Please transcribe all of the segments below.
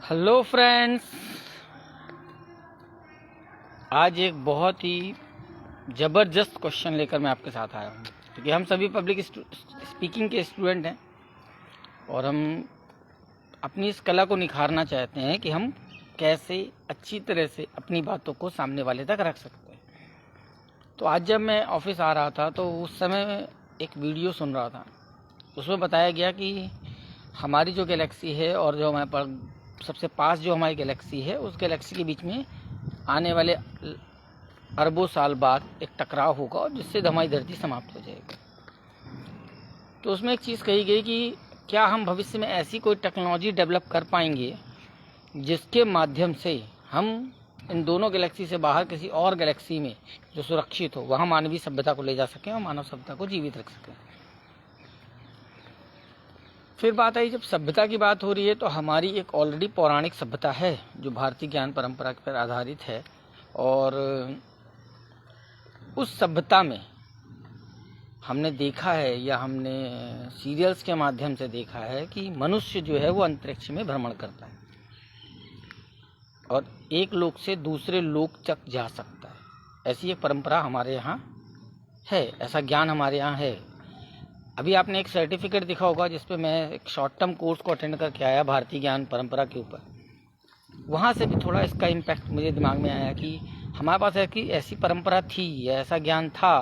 Hello friends, आज एक बहुत ही ज़बरदस्त क्वेश्चन लेकर मैं आपके साथ आया हूँ क्योंकि हम सभी पब्लिक स्पीकिंग के स्टूडेंट हैं और हम अपनी इस कला को निखारना चाहते हैं कि हम कैसे अच्छी तरह से अपनी बातों को सामने वाले तक रख सकते हैं। तो आज जब मैं ऑफिस आ रहा था तो उस समय एक वीडियो सुन रहा था। उसमें बताया गया कि हमारी जो गैलेक्सी है और जो हमारे पास सबसे पास जो हमारी गैलेक्सी है उस गैलेक्सी के बीच में आने वाले अरबों साल बाद एक टकराव होगा और जिससे हमारी धरती समाप्त हो जाएगी। तो उसमें एक चीज़ कही गई कि क्या हम भविष्य में ऐसी कोई टेक्नोलॉजी डेवलप कर पाएंगे जिसके माध्यम से हम इन दोनों गैलेक्सी से बाहर किसी और गैलेक्सी में जो सुरक्षित हो वहाँ मानवीय सभ्यता को ले जा सकें और मानव सभ्यता को जीवित रख सकें। फिर बात आई, जब सभ्यता की बात हो रही है तो हमारी एक ऑलरेडी पौराणिक सभ्यता है जो भारतीय ज्ञान परंपरा पर आधारित है और उस सभ्यता में हमने देखा है या हमने सीरियल्स के माध्यम से देखा है कि मनुष्य जो है वो अंतरिक्ष में भ्रमण करता है और एक लोक से दूसरे लोक तक जा सकता है। ऐसी एक परंपरा हमारे यहाँ है, ऐसा ज्ञान हमारे यहाँ है। अभी आपने एक सर्टिफिकेट दिखा होगा जिस पे मैं एक शॉर्ट टर्म कोर्स को अटेंड करके आया भारतीय ज्ञान परंपरा के ऊपर। वहाँ से भी थोड़ा इसका इम्पैक्ट मुझे दिमाग में आया कि हमारे पास है कि ऐसी परंपरा थी या ऐसा ज्ञान था,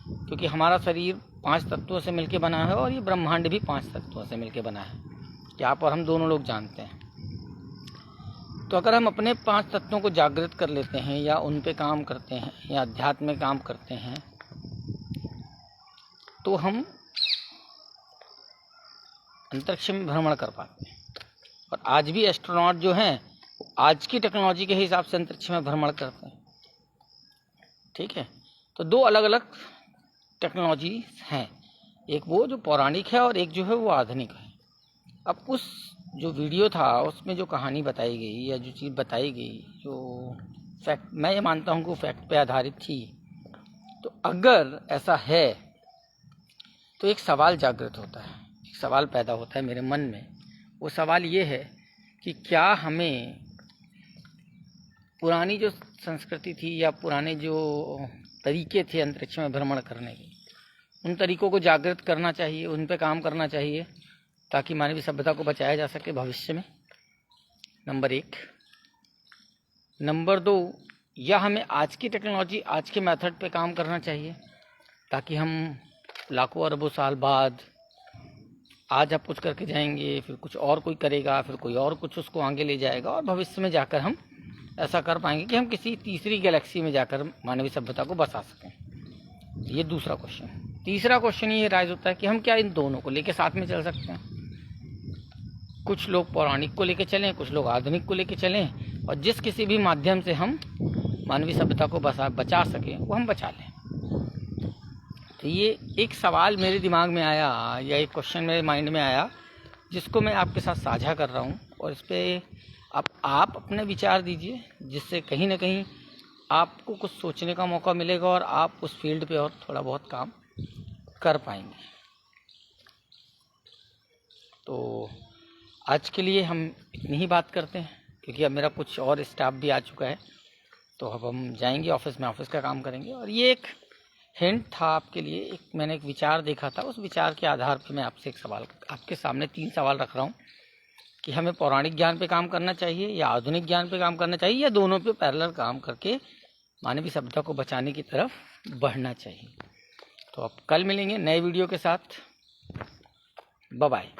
क्योंकि हमारा शरीर 5 तत्वों से मिलकर बना है और ये ब्रह्मांड भी 5 तत्वों से मिलकर बना है, कि आप और हम दोनों लोग जानते हैं। तो अगर हम अपने 5 तत्वों को जागृत कर लेते हैं या उन पे काम करते हैं या अध्यात्म में काम करते हैं तो हम अंतरिक्ष में भ्रमण कर पाते हैं। और आज भी एस्ट्रोनॉट जो हैं आज की टेक्नोलॉजी के हिसाब से अंतरिक्ष में भ्रमण करते हैं। ठीक है, तो 2 अलग अलग टेक्नोलॉजी हैं, एक वो जो पौराणिक है और एक जो है वो आधुनिक है। अब उस जो वीडियो था उसमें जो कहानी बताई गई या जो चीज़ बताई गई जो फैक्ट, मैं ये मानता हूँ कि वो फैक्ट पे आधारित थी। तो अगर ऐसा है तो एक सवाल जागृत होता है, एक सवाल पैदा होता है मेरे मन में। वो सवाल ये है कि क्या हमें पुरानी जो संस्कृति थी या पुराने जो तरीके थे अंतरिक्ष में भ्रमण करने के, उन तरीकों को जागृत करना चाहिए, उन पे काम करना चाहिए ताकि मानवीय सभ्यता को बचाया जा सके भविष्य में। नंबर 1। नंबर 2, या हमें आज की टेक्नोलॉजी आज के मेथड पे काम करना चाहिए ताकि हम लाखों अरबों साल बाद, आज आप कुछ करके जाएंगे, फिर कुछ और कोई करेगा, फिर कोई और कुछ उसको आगे ले जाएगा और भविष्य में जाकर हम ऐसा कर पाएंगे कि हम किसी तीसरी गैलेक्सी में जाकर मानवीय सभ्यता को बसा सकें। ये दूसरा क्वेश्चन। तीसरा क्वेश्चन ये राइज होता है कि हम क्या इन दोनों को लेकर साथ में चल सकते हैं। कुछ लोग पौराणिक को लेकर चलें, कुछ लोग आधुनिक को लेकर चलें और जिस किसी भी माध्यम से हम मानवीय सभ्यता को बचा सकें वो हम बचा लें। तो ये एक सवाल मेरे दिमाग में आया या एक क्वेश्चन मेरे माइंड में आया जिसको मैं आपके साथ साझा कर रहा हूँ और इस पर आप अपने विचार दीजिए, जिससे कहीं ना कहीं आपको कुछ सोचने का मौका मिलेगा और आप उस फील्ड पे और थोड़ा बहुत काम कर पाएंगे। तो आज के लिए हम इतनी ही बात करते हैं क्योंकि अब मेरा कुछ और स्टाफ भी आ चुका है, तो अब हम जाएंगे ऑफिस में, ऑफिस का काम करेंगे। और ये एक हिंट था आपके लिए, मैंने एक विचार देखा था, उस विचार के आधार पर मैं आपसे एक सवाल, आपके सामने 3 सवाल रख रहा हूँ कि हमें पौराणिक ज्ञान पे काम करना चाहिए या आधुनिक ज्ञान पे काम करना चाहिए या दोनों पे पैरेलल काम करके मानवीय सभ्यता को बचाने की तरफ बढ़ना चाहिए। तो अब कल मिलेंगे नए वीडियो के साथ। Bye bye.